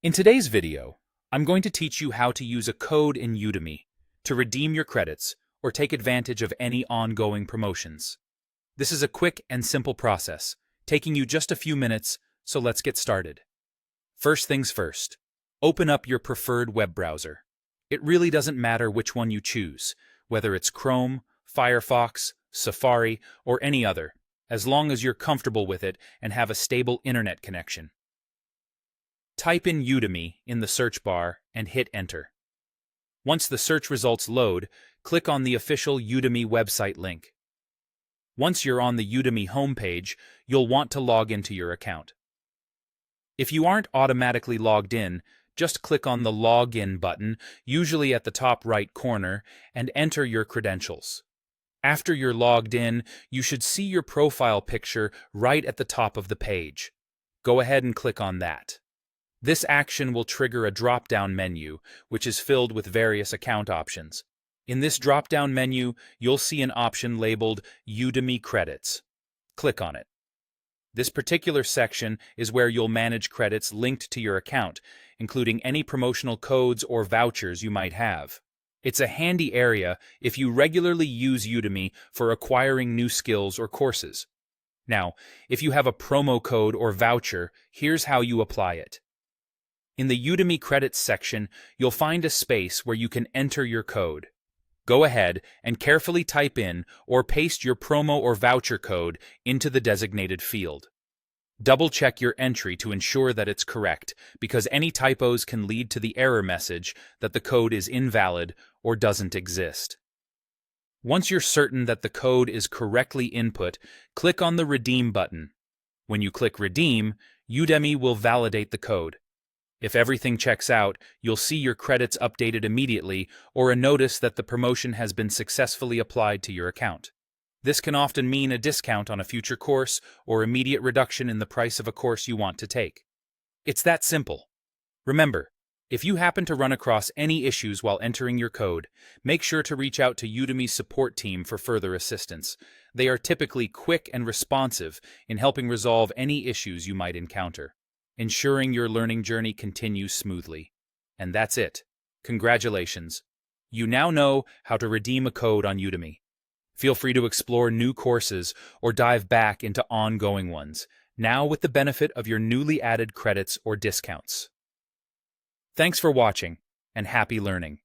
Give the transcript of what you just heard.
In today's video, I'm going to teach you how to use a code in Udemy to redeem your credits or take advantage of any ongoing promotions. This is a quick and simple process, taking you just a few minutes, so let's get started. First things first, open up your preferred web browser. It really doesn't matter which one you choose, whether it's Chrome, Firefox, Safari, or any other, as long as you're comfortable with it and have a stable internet connection. Type in Udemy in the search bar and hit enter. Once the search results load, click on the official Udemy website link. Once you're on the Udemy homepage, you'll want to log into your account. If you aren't automatically logged in, just click on the Login button, usually at the top right corner, and enter your credentials. After you're logged in, you should see your profile picture right at the top of the page. Go ahead and click on that. This action will trigger a drop-down menu, which is filled with various account options. In this drop-down menu, you'll see an option labeled Udemy Credits. Click on it. This particular section is where you'll manage credits linked to your account, including any promotional codes or vouchers you might have. It's a handy area if you regularly use Udemy for acquiring new skills or courses. Now, if you have a promo code or voucher, here's how you apply it. In the Udemy Credits section, you'll find a space where you can enter your code. Go ahead and carefully type in or paste your promo or voucher code into the designated field. Double-check your entry to ensure that it's correct, because any typos can lead to the error message that the code is invalid or doesn't exist. Once you're certain that the code is correctly input, click on the Redeem button. When you click Redeem, Udemy will validate the code. If everything checks out, you'll see your credits updated immediately or a notice that the promotion has been successfully applied to your account. This can often mean a discount on a future course or immediate reduction in the price of a course you want to take. It's that simple. Remember, if you happen to run across any issues while entering your code, make sure to reach out to Udemy's support team for further assistance. They are typically quick and responsive in helping resolve any issues you might encounter, ensuring your learning journey continues smoothly. And that's it. Congratulations. You now know how to redeem a code on Udemy. Feel free to explore new courses or dive back into ongoing ones, now with the benefit of your newly added credits or discounts. Thanks for watching, and happy learning.